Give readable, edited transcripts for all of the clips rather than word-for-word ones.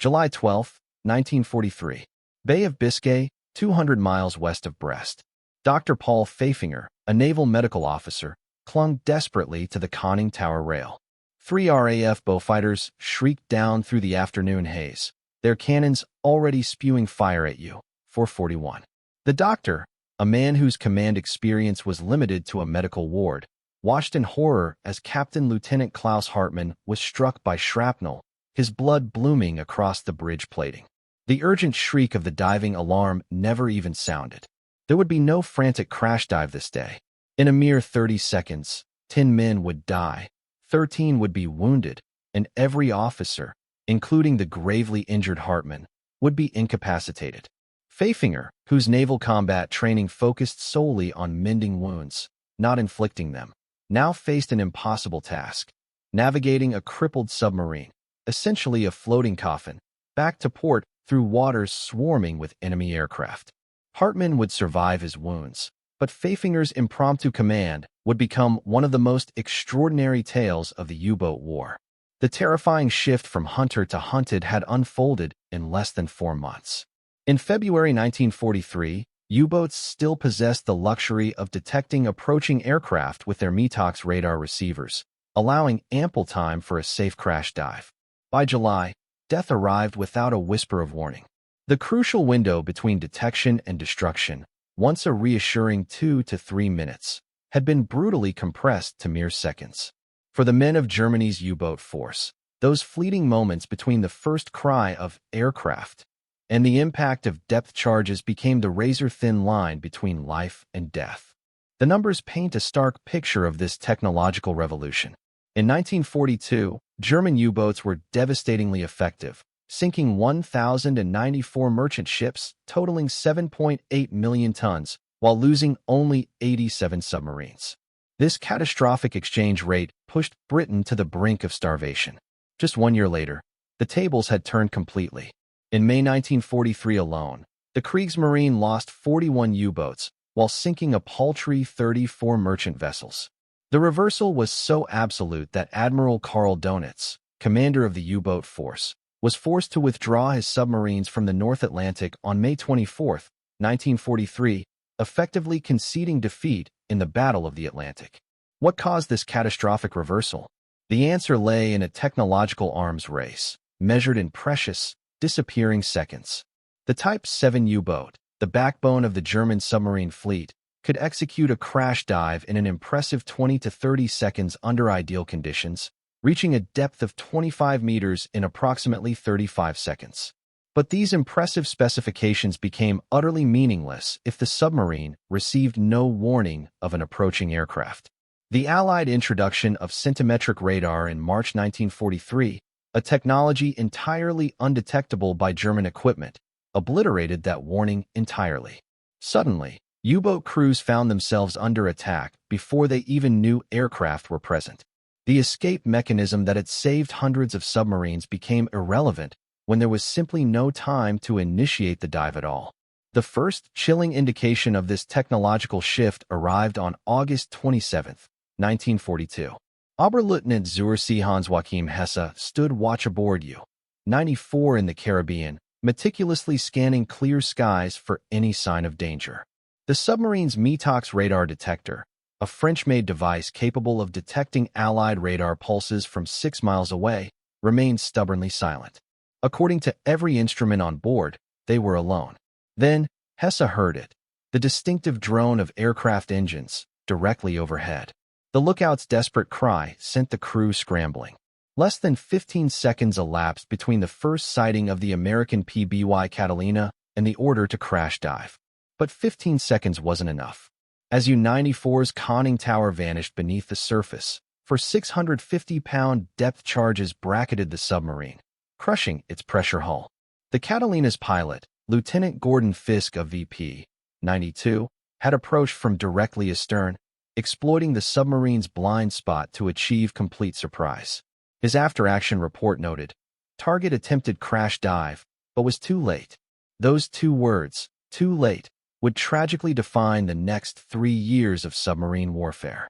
July 12, 1943. Bay of Biscay, 200 miles west of Brest. Dr. Paul Pfaffinger, a naval medical officer, clung desperately to the conning tower rail. 3 RAF Beaufighters shrieked down through the afternoon haze, their cannons already spewing fire at you. 441. The doctor, a man whose command experience was limited to a medical ward, watched in horror as Captain Lieutenant Klaus Hartmann was struck by shrapnel, his blood blooming across the bridge plating. The urgent shriek of the diving alarm never even sounded. There would be no frantic crash dive this day. In a mere 30 seconds, 10 men would die, 13 would be wounded, and every officer, including the gravely injured Hartmann, would be incapacitated. Pfaffinger, whose naval combat training focused solely on mending wounds, not inflicting them, now faced an impossible task: navigating a crippled submarine, essentially a floating coffin, back to port through waters swarming with enemy aircraft. Hartmann would survive his wounds, but Pfaffinger's impromptu command would become one of the most extraordinary tales of the U-boat war. The terrifying shift from hunter to hunted had unfolded in less than 4 months. In February 1943, U-boats still possessed the luxury of detecting approaching aircraft with their METOX radar receivers, allowing ample time for a safe crash dive. By July, death arrived without a whisper of warning. The crucial window between detection and destruction, once a reassuring 2 to 3 minutes, had been brutally compressed to mere seconds. For the men of Germany's U-boat force, those fleeting moments between the first cry of aircraft and the impact of depth charges became the razor-thin line between life and death. The numbers paint a stark picture of this technological revolution. In 1942, German U-boats were devastatingly effective, sinking 1,094 merchant ships totaling 7.8 million tons, while losing only 87 submarines. This catastrophic exchange rate pushed Britain to the brink of starvation. Just 1 year later, the tables had turned completely. In May 1943 alone, the Kriegsmarine lost 41 U-boats, while sinking a paltry 34 merchant vessels. The reversal was so absolute that Admiral Karl Donitz, commander of the U-boat force, was forced to withdraw his submarines from the North Atlantic on May 24, 1943, effectively conceding defeat in the Battle of the Atlantic. What caused this catastrophic reversal? The answer lay in a technological arms race, measured in precious, disappearing seconds. The Type 7 U-boat, the backbone of the German submarine fleet, could execute a crash dive in an impressive 20 to 30 seconds under ideal conditions, reaching a depth of 25 meters in approximately 35 seconds. But these impressive specifications became utterly meaningless if the submarine received no warning of an approaching aircraft. The Allied introduction of centimetric radar in March 1943, a technology entirely undetectable by German equipment, obliterated that warning entirely. Suddenly, U-boat crews found themselves under attack before they even knew aircraft were present. The escape mechanism that had saved hundreds of submarines became irrelevant when there was simply no time to initiate the dive at all. The first chilling indication of this technological shift arrived on August 27, 1942. Oberleutnant zur See Hans-Joachim Hesse stood watch aboard U-94 in the Caribbean, meticulously scanning clear skies for any sign of danger. The submarine's METOX radar detector, a French-made device capable of detecting Allied radar pulses from 6 miles away, remained stubbornly silent. According to every instrument on board, they were alone. Then, Hesse heard it, the distinctive drone of aircraft engines, directly overhead. The lookout's desperate cry sent the crew scrambling. Less than 15 seconds elapsed between the first sighting of the American PBY Catalina and the order to crash dive. But 15 seconds wasn't enough. As U-94's conning tower vanished beneath the surface, for 650-pound depth charges bracketed the submarine, crushing its pressure hull. The Catalina's pilot, Lieutenant Gordon Fisk of VP-92, had approached from directly astern, exploiting the submarine's blind spot to achieve complete surprise. His after-action report noted, "Target attempted crash dive, but was too late." Those 2 words, too late, would tragically define the next 3 years of submarine warfare.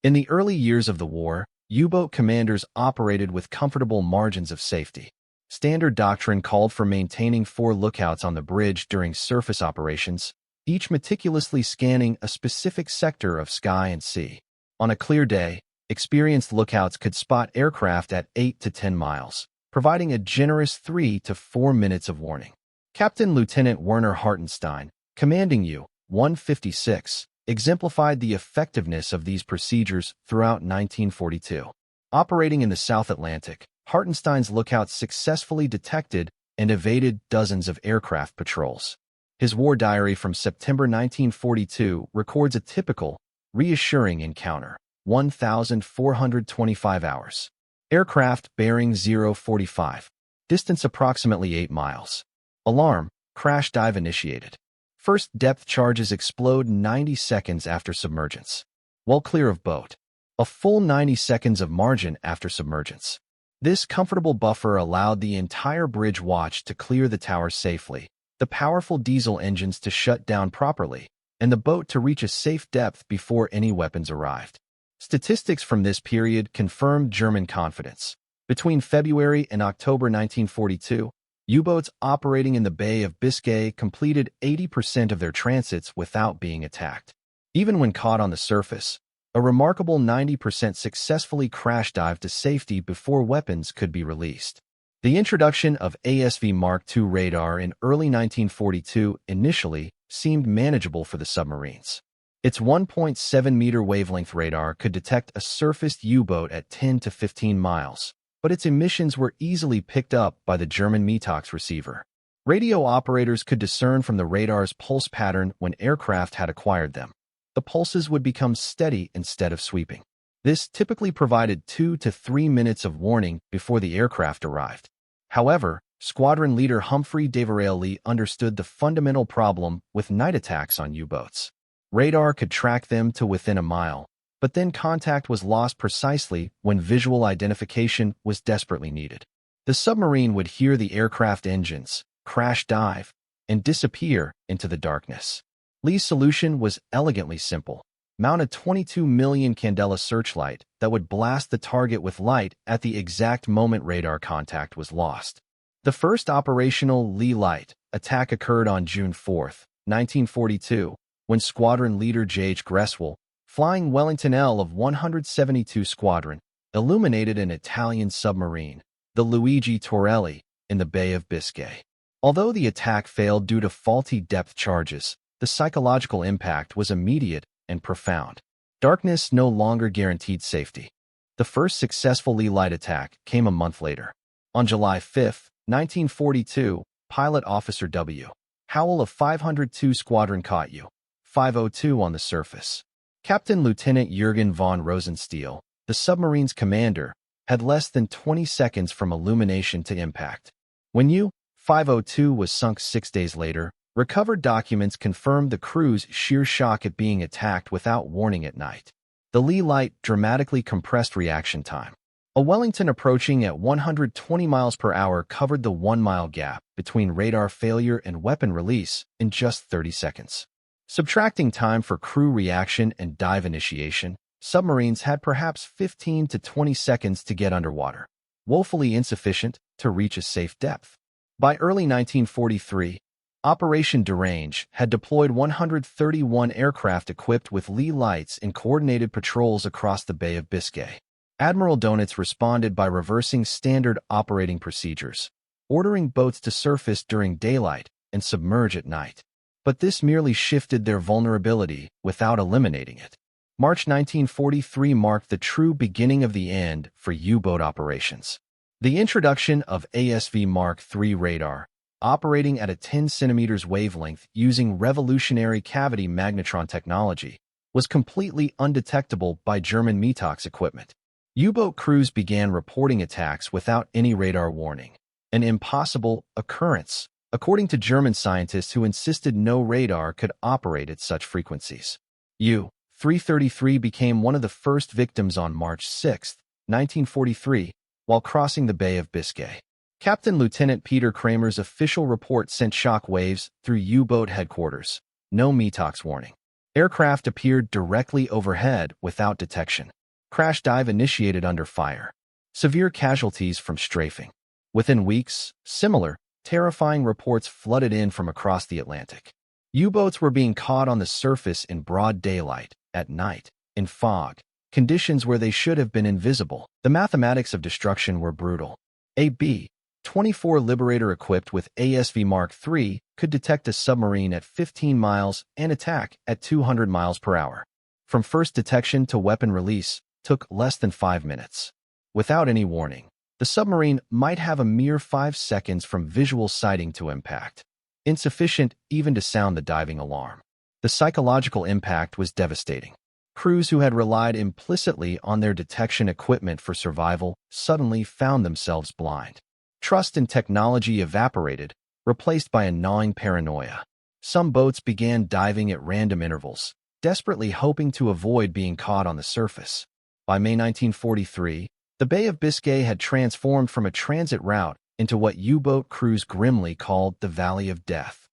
In the early years of the war, U-boat commanders operated with comfortable margins of safety. Standard doctrine called for maintaining 4 lookouts on the bridge during surface operations, each meticulously scanning a specific sector of sky and sea. On a clear day, experienced lookouts could spot aircraft at 8 to 10 miles, providing a generous 3 to 4 minutes of warning. Captain Lieutenant Werner Hartenstein, commanding U-156, exemplified the effectiveness of these procedures throughout 1942. Operating in the South Atlantic, Hartenstein's lookouts successfully detected and evaded dozens of aircraft patrols. His war diary from September 1942 records a typical, reassuring encounter: 1,425 hours. Aircraft bearing 045. Distance approximately 8 miles. Alarm: crash dive initiated. First depth charges explode 90 seconds after submergence. Well clear of boat. A full 90 seconds of margin after submergence. This comfortable buffer allowed the entire bridge watch to clear the tower safely, the powerful diesel engines to shut down properly, and the boat to reach a safe depth before any weapons arrived. Statistics from this period confirmed German confidence. Between February and October 1942, U-boats operating in the Bay of Biscay completed 80% of their transits without being attacked. Even when caught on the surface, a remarkable 90% successfully crash dived to safety before weapons could be released. The introduction of ASV Mark II radar in early 1942 initially seemed manageable for the submarines. Its 1.7-meter wavelength radar could detect a surfaced U-boat at 10 to 15 miles, but its emissions were easily picked up by the German METOX receiver. Radio operators could discern from the radar's pulse pattern when aircraft had acquired them. The pulses would become steady instead of sweeping. This typically provided 2 to 3 minutes of warning before the aircraft arrived. However, Squadron Leader Humphrey Devereux understood the fundamental problem with night attacks on U-boats. Radar could track them to within a mile, but then contact was lost precisely when visual identification was desperately needed. The submarine would hear the aircraft engines, crash dive, and disappear into the darkness. Lee's solution was elegantly simple: mount a 22 million candela searchlight that would blast the target with light at the exact moment radar contact was lost. The first operational Lee Light attack occurred on June 4, 1942, when Squadron Leader J.H. Greswell, flying Wellington L of 172 Squadron, illuminated an Italian submarine, the Luigi Torelli, in the Bay of Biscay. Although the attack failed due to faulty depth charges, the psychological impact was immediate and profound. Darkness no longer guaranteed safety. The first successful Lee Light attack came a month later. On July 5, 1942, Pilot Officer W. Howell of 502 Squadron caught U-502 on the surface. Captain Lieutenant Jürgen von Rosenstiel, the submarine's commander, had less than 20 seconds from illumination to impact. When U-502 was sunk 6 days later, recovered documents confirmed the crew's sheer shock at being attacked without warning at night. The Lee Light dramatically compressed reaction time. A Wellington approaching at 120 miles per hour covered the 1-mile gap between radar failure and weapon release in just 30 seconds. Subtracting time for crew reaction and dive initiation, submarines had perhaps 15 to 20 seconds to get underwater, woefully insufficient to reach a safe depth. By early 1943, Operation Derange had deployed 131 aircraft equipped with Lee Lights in coordinated patrols across the Bay of Biscay. Admiral Donitz responded by reversing standard operating procedures, ordering boats to surface during daylight and submerge at night. But this merely shifted their vulnerability without eliminating it. March 1943 marked the true beginning of the end for U-boat operations. The introduction of ASV Mark III radar, operating at a 10 centimeters wavelength using revolutionary cavity magnetron technology, was completely undetectable by German METOX equipment. U-boat crews began reporting attacks without any radar warning, an impossible occurrence, according to German scientists who insisted no radar could operate at such frequencies. U-333 became one of the first victims on March 6, 1943, while crossing the Bay of Biscay. Captain Lieutenant Peter Kramer's official report sent shock waves through U-boat headquarters. No METOX warning. Aircraft appeared directly overhead without detection. Crash dive initiated under fire. Severe casualties from strafing. Within weeks, similar, terrifying reports flooded in from across the Atlantic. U-boats were being caught on the surface in broad daylight, at night, in fog, conditions where they should have been invisible. The mathematics of destruction were brutal. A B-24 Liberator equipped with ASV Mark III could detect a submarine at 15 miles and attack at 200 miles per hour. From first detection to weapon release took less than 5 minutes. Without any warning, the submarine might have a mere 5 seconds from visual sighting to impact, insufficient even to sound the diving alarm. The psychological impact was devastating. Crews who had relied implicitly on their detection equipment for survival suddenly found themselves blind. Trust in technology evaporated, replaced by a gnawing paranoia. Some boats began diving at random intervals, desperately hoping to avoid being caught on the surface. By May 1943, the Bay of Biscay had transformed from a transit route into what U-boat crews grimly called the Valley of Death.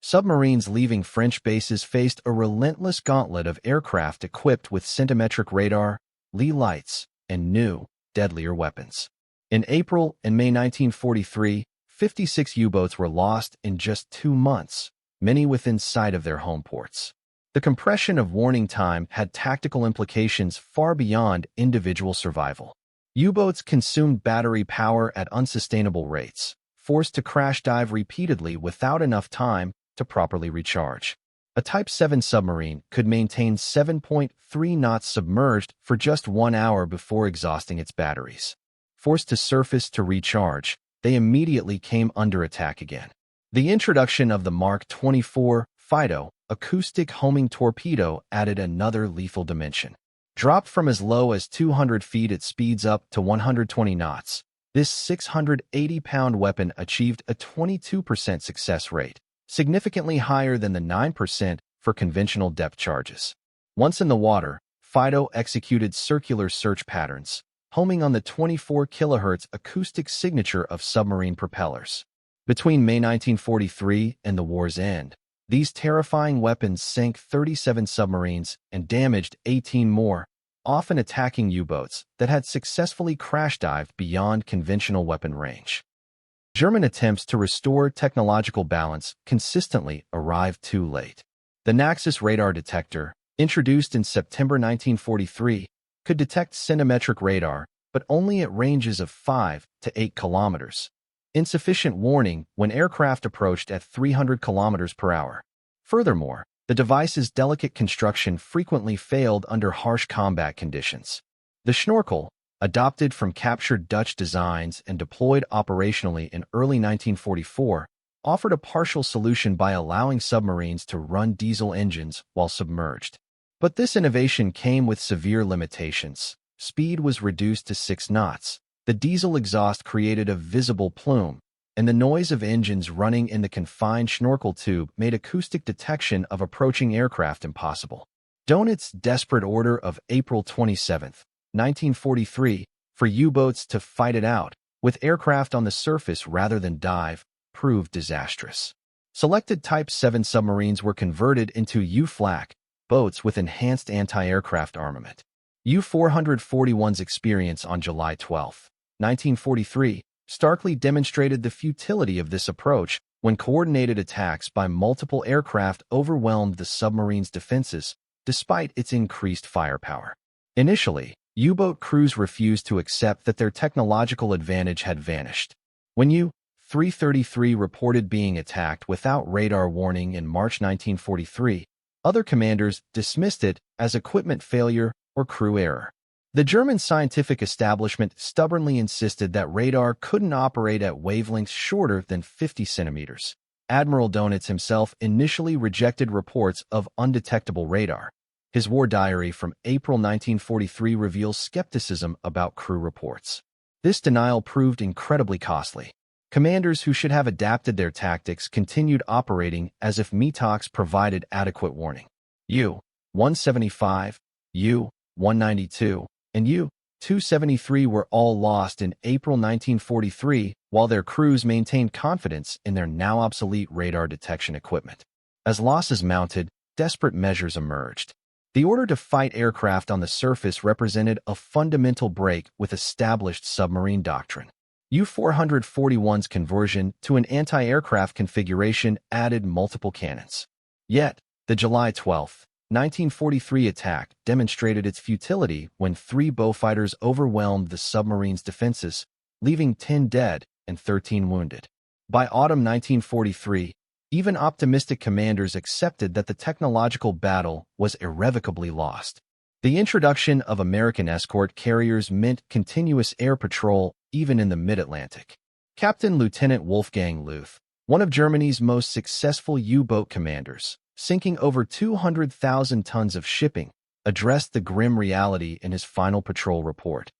Submarines leaving French bases faced a relentless gauntlet of aircraft equipped with centimetric radar, Lee lights, and new, deadlier weapons. In April and May 1943, 56 U-boats were lost in just 2 months, many within sight of their home ports. The compression of warning time had tactical implications far beyond individual survival. U-boats consumed battery power at unsustainable rates, forced to crash dive repeatedly without enough time to properly recharge. A Type 7 submarine could maintain 7.3 knots submerged for just 1 hour before exhausting its batteries. Forced to surface to recharge, they immediately came under attack again. The introduction of the Mark 24 Fido acoustic homing torpedo added another lethal dimension. Dropped from as low as 200 feet at speeds up to 120 knots, this 680-pound weapon achieved a 22% success rate, significantly higher than the 9% for conventional depth charges. Once in the water, Fido executed circular search patterns, homing on the 24 kHz acoustic signature of submarine propellers. Between May 1943 and the war's end, these terrifying weapons sank 37 submarines and damaged 18 more, often attacking U-boats that had successfully crash-dived beyond conventional weapon range. German attempts to restore technological balance consistently arrived too late. The Naxos radar detector, introduced in September 1943, could detect centimetric radar, but only at ranges of 5 to 8 kilometers. Insufficient warning when aircraft approached at 300 kilometers per hour. Furthermore, the device's delicate construction frequently failed under harsh combat conditions. The Schnorkel, adopted from captured Dutch designs and deployed operationally in early 1944, offered a partial solution by allowing submarines to run diesel engines while submerged. But this innovation came with severe limitations. Speed was reduced to 6 knots. The diesel exhaust created a visible plume, and the noise of engines running in the confined Schnorkel tube made acoustic detection of approaching aircraft impossible. Donit's desperate order of April 27, 1943, for U-boats to fight it out, with aircraft on the surface rather than dive, proved disastrous. Selected Type 7 submarines were converted into U-flak, boats with enhanced anti-aircraft armament. U-441's experience on July 12, 1943, starkly demonstrated the futility of this approach when coordinated attacks by multiple aircraft overwhelmed the submarine's defenses, despite its increased firepower. Initially, U-boat crews refused to accept that their technological advantage had vanished. When U-333 reported being attacked without radar warning in March 1943, other commanders dismissed it as equipment failure or crew error. The German scientific establishment stubbornly insisted that radar couldn't operate at wavelengths shorter than 50 centimeters. Admiral Donitz himself initially rejected reports of undetectable radar. His war diary from April 1943 reveals skepticism about crew reports. This denial proved incredibly costly. Commanders who should have adapted their tactics continued operating as if METOX provided adequate warning. U-175, U-192, and U-273 were all lost in April 1943 while their crews maintained confidence in their now obsolete radar detection equipment. As losses mounted, desperate measures emerged. The order to fight aircraft on the surface represented a fundamental break with established submarine doctrine. U-441's conversion to an anti-aircraft configuration added multiple cannons. Yet, the July 12, 1943 attack demonstrated its futility when 3 Beaufighters overwhelmed the submarine's defenses, leaving 10 dead and 13 wounded. By autumn 1943, even optimistic commanders accepted that the technological battle was irrevocably lost. The introduction of American escort carriers meant continuous air patrol even in the mid-Atlantic. Captain Lieutenant Wolfgang Luth, one of Germany's most successful U-boat commanders, sinking over 200,000 tons of shipping, addressed the grim reality in his final patrol report.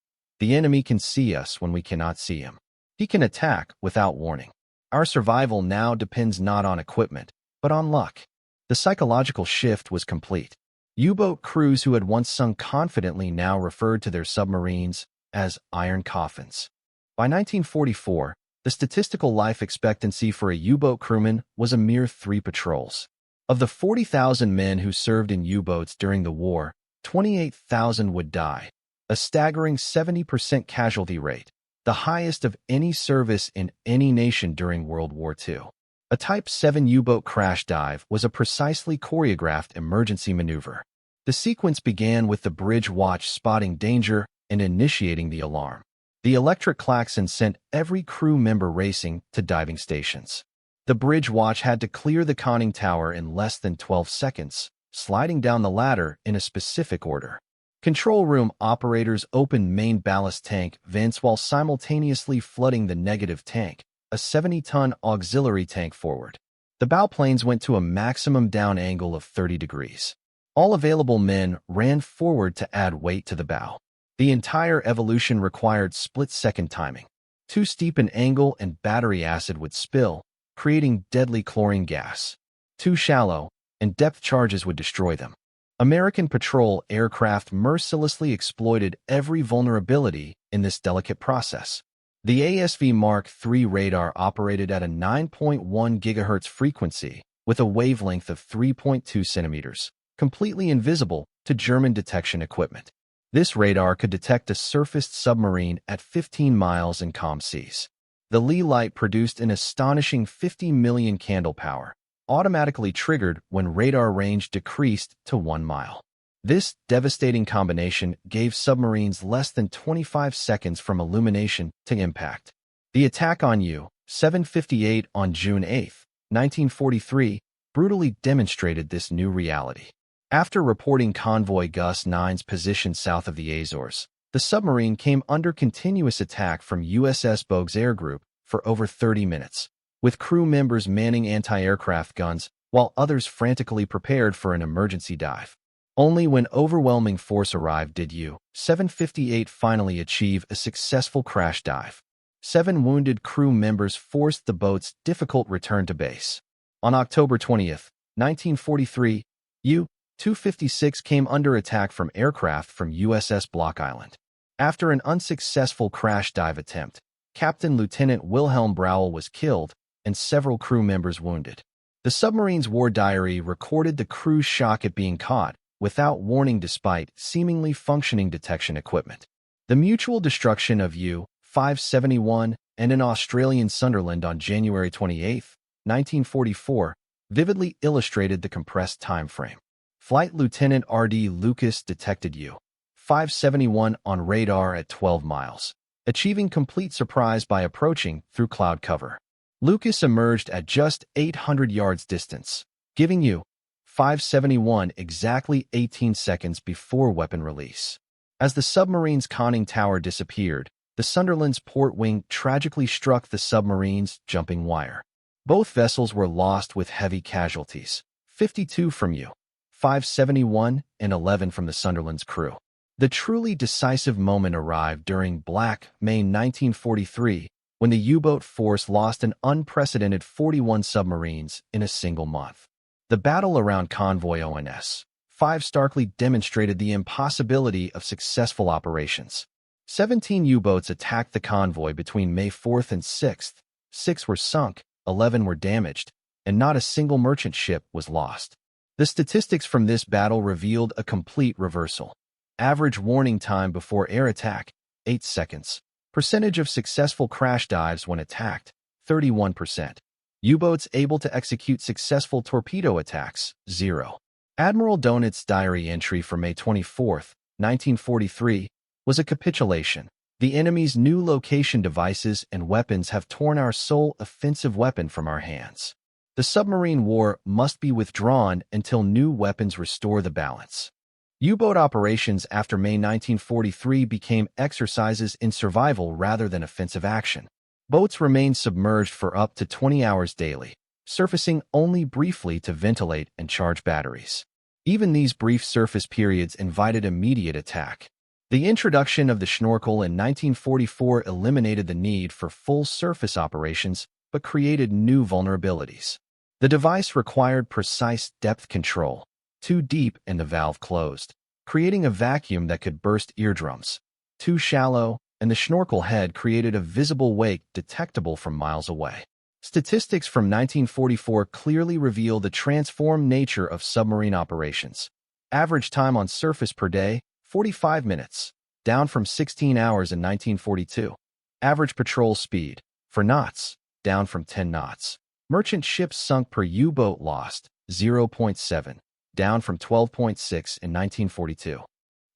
The enemy can see us when we cannot see him. He can attack without warning. Our survival now depends not on equipment, but on luck. The psychological shift was complete. U-boat crews who had once sung confidently now referred to their submarines as iron coffins. By 1944, the statistical life expectancy for a U-boat crewman was a mere 3 patrols. Of the 40,000 men who served in U-boats during the war, 28,000 would die, a staggering 70% casualty rate, the highest of any service in any nation during World War II. A Type 7 U-boat crash dive was a precisely choreographed emergency maneuver. The sequence began with the bridge watch spotting danger and initiating the alarm. The electric klaxon sent every crew member racing to diving stations. The bridge watch had to clear the conning tower in less than 12 seconds, sliding down the ladder in a specific order. Control room operators opened main ballast tank vents while simultaneously flooding the negative tank, a 70-ton auxiliary tank forward. The bow planes went to a maximum down angle of 30 degrees. All available men ran forward to add weight to the bow. The entire evolution required split-second timing. Too steep an angle and battery acid would spill, creating deadly chlorine gas. Too shallow, and depth charges would destroy them. American patrol aircraft mercilessly exploited every vulnerability in this delicate process. The ASV Mark III radar operated at a 9.1 GHz frequency with a wavelength of 3.2 centimeters, completely invisible to German detection equipment. This radar could detect a surfaced submarine at 15 miles in calm seas. The Lee light produced an astonishing 50 million candle power, automatically triggered when radar range decreased to 1 mile. This devastating combination gave submarines less than 25 seconds from illumination to impact. The attack on U-758 on June 8, 1943, brutally demonstrated this new reality. After reporting convoy Gus 9's position south of the Azores, the submarine came under continuous attack from USS Bogues Air Group for over 30 minutes, with crew members manning anti-aircraft guns while others frantically prepared for an emergency dive. Only when overwhelming force arrived did U-758 finally achieve a successful crash dive. 7 wounded crew members forced the boat's difficult return to base. On October 20, 1943, U-256 came under attack from aircraft from USS Block Island. After an unsuccessful crash dive attempt, Captain Lieutenant Wilhelm Brauel was killed and several crew members wounded. The submarine's war diary recorded the crew's shock at being caught without warning despite seemingly functioning detection equipment. The mutual destruction of U-571 and an Australian Sunderland on January 28, 1944, vividly illustrated the compressed time frame. Flight Lieutenant R.D. Lucas detected U-571 on radar at 12 miles, achieving complete surprise by approaching through cloud cover. Lucas emerged at just 800 yards distance, giving U-571 exactly 18 seconds before weapon release. As the submarine's conning tower disappeared, the Sunderland's port wing tragically struck the submarine's jumping wire. Both vessels were lost with heavy casualties, 52 from U-571 and 11 from the Sunderland's crew. The truly decisive moment arrived during Black May 1943, when the U-boat force lost an unprecedented 41 submarines in a single month. The battle around convoy ONS 5 starkly demonstrated the impossibility of successful operations. 17 U-boats attacked the convoy between May 4th and 6th. 6 were sunk, 11 were damaged, and not a single merchant ship was lost. The statistics from this battle revealed a complete reversal. Average warning time before air attack, 8 seconds. Percentage of successful crash dives when attacked, 31%. U-boats able to execute successful torpedo attacks, 0. Admiral Donit's diary entry for May 24, 1943, was a capitulation. The enemy's new location devices and weapons have torn our sole offensive weapon from our hands. The submarine war must be withdrawn until new weapons restore the balance. U-boat operations after May 1943 became exercises in survival rather than offensive action. Boats remained submerged for up to 20 hours daily, surfacing only briefly to ventilate and charge batteries. Even these brief surface periods invited immediate attack. The introduction of the schnorkel in 1944 eliminated the need for full surface operations but created new vulnerabilities. The device required precise depth control, too deep and the valve closed, creating a vacuum that could burst eardrums. Too shallow, and the schnorkel head created a visible wake detectable from miles away. Statistics from 1944 clearly reveal the transformed nature of submarine operations. Average time on surface per day, 45 minutes, down from 16 hours in 1942. Average patrol speed, for knots, down from 10 knots. Merchant ships sunk per U-boat lost, 0.7, down from 12.6 in 1942.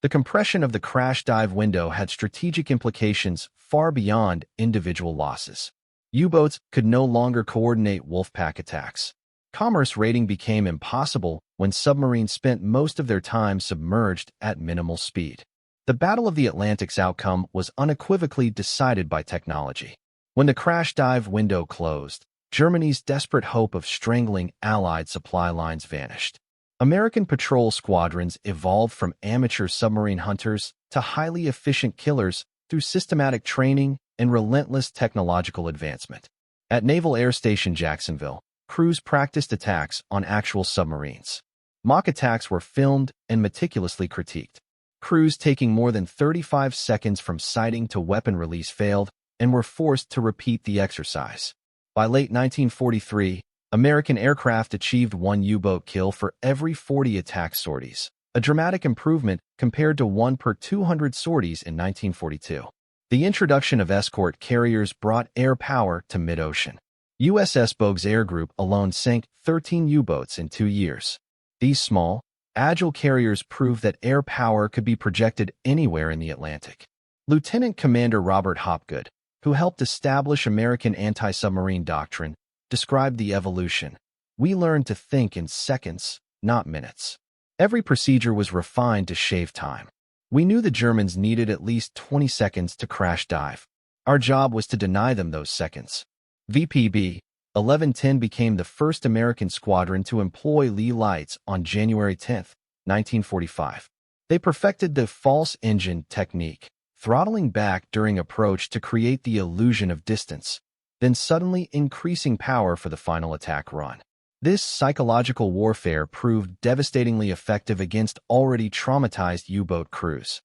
The compression of the crash dive window had strategic implications far beyond individual losses. U-boats could no longer coordinate wolfpack attacks. Commerce raiding became impossible when submarines spent most of their time submerged at minimal speed. The Battle of the Atlantic's outcome was unequivocally decided by technology. When the crash dive window closed, Germany's desperate hope of strangling Allied supply lines vanished. American patrol squadrons evolved from amateur submarine hunters to highly efficient killers through systematic training and relentless technological advancement. At Naval Air Station Jacksonville, crews practiced attacks on actual submarines. Mock attacks were filmed and meticulously critiqued. Crews taking more than 35 seconds from sighting to weapon release failed and were forced to repeat the exercise. By late 1943, American aircraft achieved 1 U-boat kill for every 40 attack sorties, a dramatic improvement compared to 1 per 200 sorties in 1942. The introduction of escort carriers brought air power to mid-ocean. USS Bogues Air Group alone sank 13 U-boats in 2 years. These small, agile carriers proved that air power could be projected anywhere in the Atlantic. Lieutenant Commander Robert Hopgood, who helped establish American anti-submarine doctrine, described the evolution. We learned to think in seconds, not minutes. Every procedure was refined to shave time. We knew the Germans needed at least 20 seconds to crash dive. Our job was to deny them those seconds. VPB 1110 became the first American squadron to employ Lee lights on January 10, 1945. They perfected the false engine technique, throttling back during approach to create the illusion of distance, then suddenly increasing power for the final attack run. This psychological warfare proved devastatingly effective against already traumatized U-boat crews.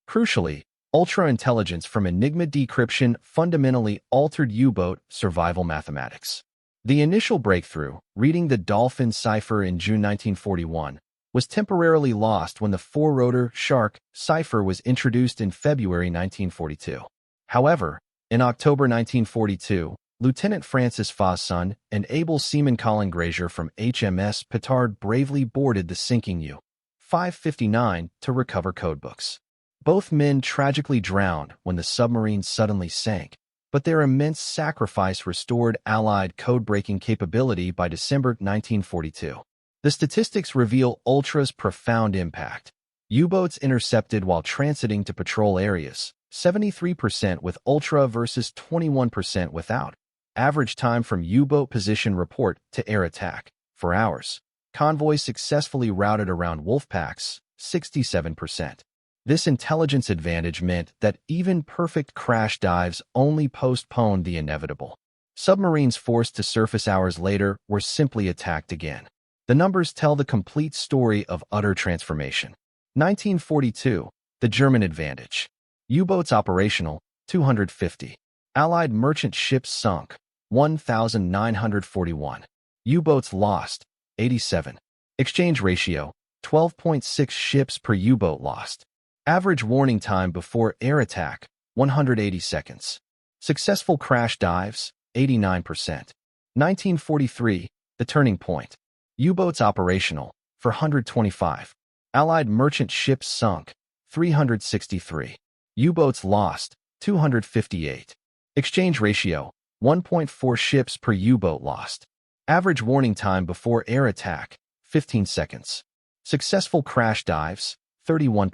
Crucially, ultra-intelligence from Enigma decryption fundamentally altered U-boat survival mathematics. The initial breakthrough, reading the Dolphin cipher in June 1941, was temporarily lost when the four-rotor Shark cipher was introduced in February 1942. However, in October 1942, Lieutenant Francis Fosson and able seaman Colin Grazier from HMS Petard bravely boarded the sinking U-559 to recover codebooks. Both men tragically drowned when the submarine suddenly sank, but their immense sacrifice restored Allied code-breaking capability by December 1942. The statistics reveal Ultra's profound impact. U-boats intercepted while transiting to patrol areas, 73% with Ultra versus 21% without. Average time from U-boat position report to air attack, 4 hours. Convoys successfully routed around wolfpacks, 67%. This intelligence advantage meant that even perfect crash dives only postponed the inevitable. Submarines forced to surface hours later were simply attacked again. The numbers tell the complete story of utter transformation. 1942, the German advantage. U-boats operational, 250. Allied merchant ships sunk, 1,941. U-boats lost, 87. Exchange ratio, 12.6 ships per U-boat lost. Average warning time before air attack, 180 seconds. Successful crash dives, 89%. 1943, the turning point. U-boats operational, 425. Allied merchant ships sunk, 363. U-boats lost, 258. Exchange ratio, 1.4 ships per U-boat lost. Average warning time before air attack, 15 seconds. Successful crash dives, 31%.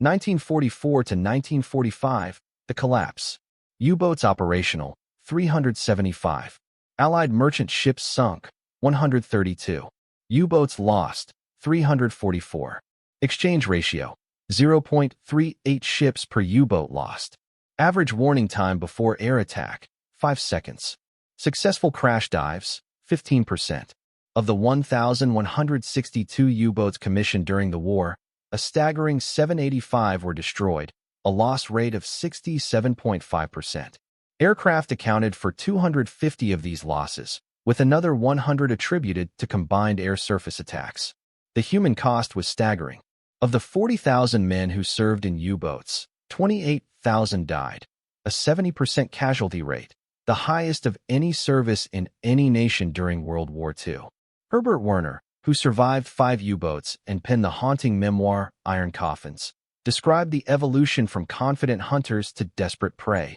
1944 to 1945, the collapse. U-boats operational, 375. Allied merchant ships sunk, 132. U-boats lost, 344. Exchange ratio, 0.38 ships per U-boat lost. Average warning time before air attack, 5 seconds. Successful crash dives, 15%. Of the 1,162 U-boats commissioned during the war, a staggering 785 were destroyed, a loss rate of 67.5%. Aircraft accounted for 250 of these losses, with another 100 attributed to combined air-surface attacks. The human cost was staggering. Of the 40,000 men who served in U-boats, 28,000 died, a 70% casualty rate, the highest of any service in any nation during World War II. Herbert Werner, who survived 5 U-boats and penned the haunting memoir Iron Coffins, described the evolution from confident hunters to desperate prey.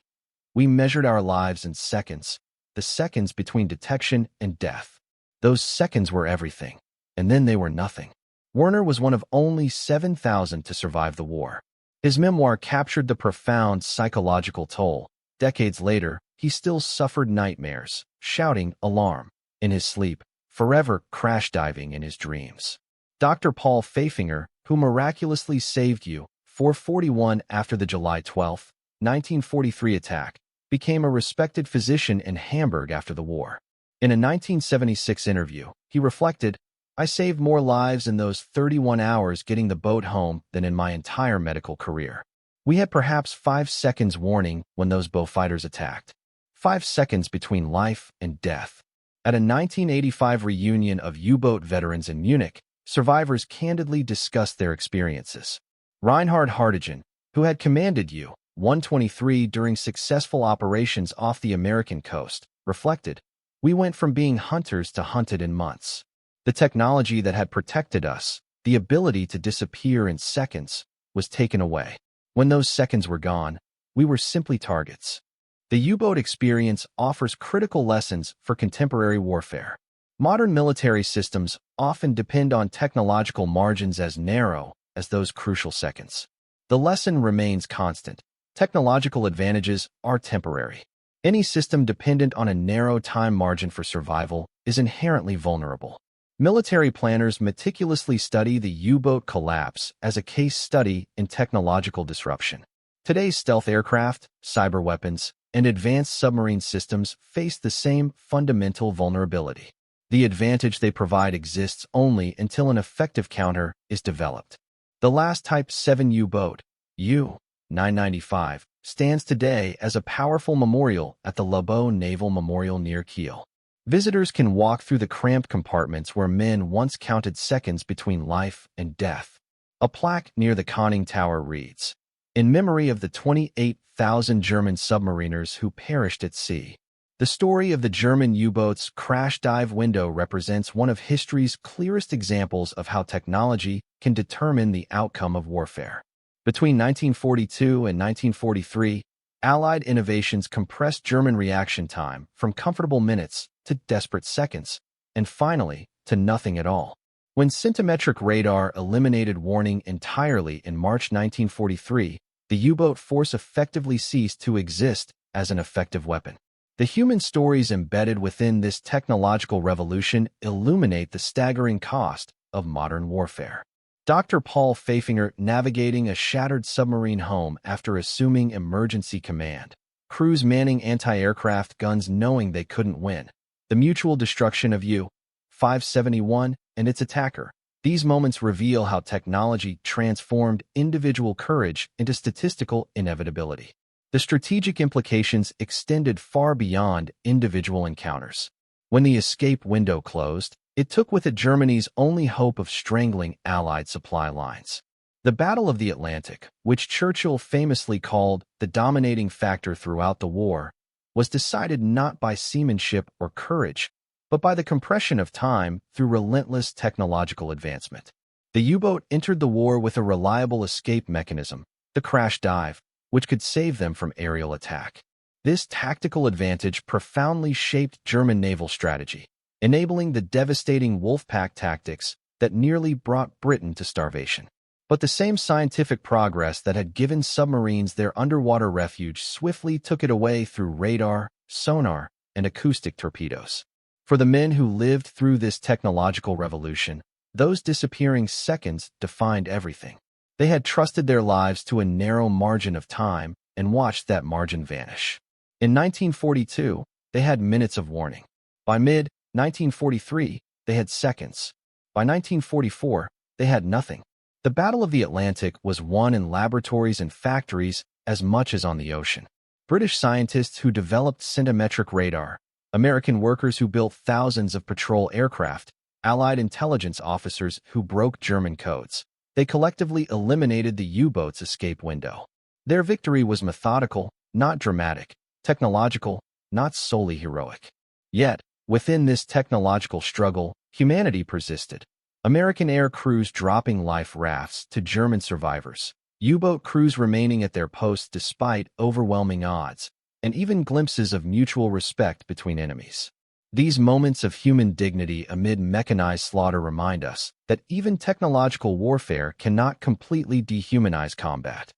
We measured our lives in seconds, the seconds between detection and death. Those seconds were everything, and then they were nothing. Werner was one of only 7,000 to survive the war. His memoir captured the profound psychological toll. Decades later, he still suffered nightmares, shouting "alarm" in his sleep, forever crash diving in his dreams. Dr. Paul Pfaffinger, who miraculously saved U-441 after the July 12, 1943 attack, became a respected physician in Hamburg after the war. In a 1976 interview, he reflected, "I saved more lives in those 31 hours getting the boat home than in my entire medical career. We had perhaps 5 seconds warning when those Beaufighters attacked. 5 seconds between life and death." At a 1985 reunion of U-boat veterans in Munich, survivors candidly discussed their experiences. Reinhard Hartigen, who had commanded U-123 during successful operations off the American coast, reflected, "We went from being hunters to hunted in months. The technology that had protected us, the ability to disappear in seconds, was taken away. When those seconds were gone, we were simply targets." The U-boat experience offers critical lessons for contemporary warfare. Modern military systems often depend on technological margins as narrow as those crucial seconds. The lesson remains constant. Technological advantages are temporary. Any system dependent on a narrow time margin for survival is inherently vulnerable. Military planners meticulously study the U-boat collapse as a case study in technological disruption. Today's stealth aircraft, cyber weapons, and advanced submarine systems face the same fundamental vulnerability. The advantage they provide exists only until an effective counter is developed. The last Type 7 U-boat, U-995, stands today as a powerful memorial at the Labeau Naval Memorial near Kiel. Visitors can walk through the cramped compartments where men once counted seconds between life and death. A plaque near the conning tower reads, "In memory of the 28,000 German submariners who perished at sea." The story of the German U-boat's crash dive window represents one of history's clearest examples of how technology can determine the outcome of warfare. Between 1942 and 1943, Allied innovations compressed German reaction time from comfortable minutes to desperate seconds, and finally, to nothing at all. When centimetric radar eliminated warning entirely in March 1943, the U-boat force effectively ceased to exist as an effective weapon. The human stories embedded within this technological revolution illuminate the staggering cost of modern warfare. Dr. Paul Pfaffinger navigating a shattered submarine home after assuming emergency command. Crews manning anti-aircraft guns knowing they couldn't win. The mutual destruction of U-571 and its attacker. These moments reveal how technology transformed individual courage into statistical inevitability. The strategic implications extended far beyond individual encounters. When the escape window closed, it took with it Germany's only hope of strangling Allied supply lines. The Battle of the Atlantic, which Churchill famously called the dominating factor throughout the war, was decided not by seamanship or courage, but by the compression of time through relentless technological advancement. The U-boat entered the war with a reliable escape mechanism, the crash dive, which could save them from aerial attack. This tactical advantage profoundly shaped German naval strategy, enabling the devastating Wolfpack tactics that nearly brought Britain to starvation. But the same scientific progress that had given submarines their underwater refuge swiftly took it away through radar, sonar, and acoustic torpedoes. For the men who lived through this technological revolution, those disappearing seconds defined everything. They had trusted their lives to a narrow margin of time and watched that margin vanish. In 1942, they had minutes of warning. By mid-1943, they had seconds. By 1944, they had nothing. The Battle of the Atlantic was won in laboratories and factories as much as on the ocean. British scientists who developed centimetric radar, American workers who built thousands of patrol aircraft, Allied intelligence officers who broke German codes. They collectively eliminated the U-boat's escape window. Their victory was methodical, not dramatic, technological, not solely heroic. Yet, within this technological struggle, humanity persisted. American air crews dropping life rafts to German survivors, U-boat crews remaining at their posts despite overwhelming odds, and even glimpses of mutual respect between enemies. These moments of human dignity amid mechanized slaughter remind us that even technological warfare cannot completely dehumanize combat.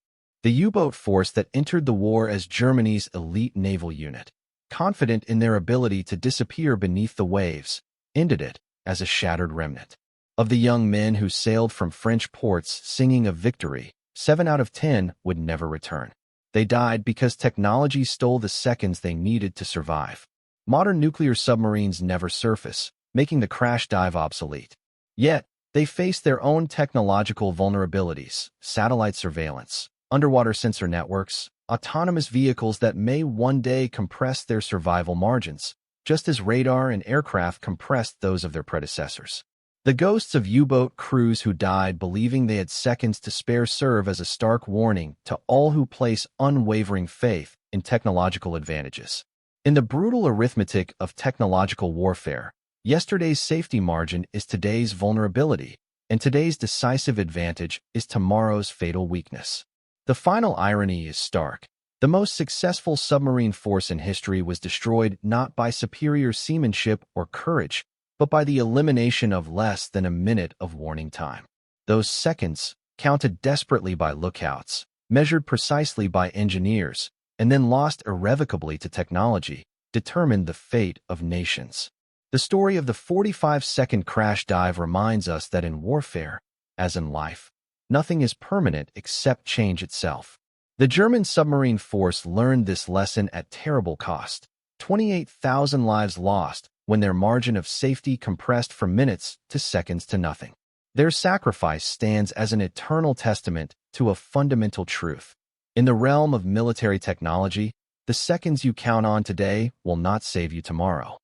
The U-boat force that entered the war as Germany's elite naval unit, confident in their ability to disappear beneath the waves, ended it as a shattered remnant. Of the young men who sailed from French ports singing of victory, 7 out of 10 would never return. They died because technology stole the seconds they needed to survive. Modern nuclear submarines never surface, making the crash dive obsolete. Yet, they face their own technological vulnerabilities: satellite surveillance, underwater sensor networks, autonomous vehicles that may one day compress their survival margins, just as radar and aircraft compressed those of their predecessors. The ghosts of U-boat crews who died believing they had seconds to spare serve as a stark warning to all who place unwavering faith in technological advantages. In the brutal arithmetic of technological warfare, yesterday's safety margin is today's vulnerability, and today's decisive advantage is tomorrow's fatal weakness. The final irony is stark. The most successful submarine force in history was destroyed not by superior seamanship or courage, but by the elimination of less than a minute of warning time. Those seconds, counted desperately by lookouts, measured precisely by engineers, and then lost irrevocably to technology, determined the fate of nations. The story of the 45-second crash dive reminds us that in warfare, as in life, nothing is permanent except change itself. The German submarine force learned this lesson at terrible cost: 28,000 lives lost when their margin of safety compressed from minutes to seconds to nothing. Their sacrifice stands as an eternal testament to a fundamental truth. In the realm of military technology, the seconds you count on today will not save you tomorrow.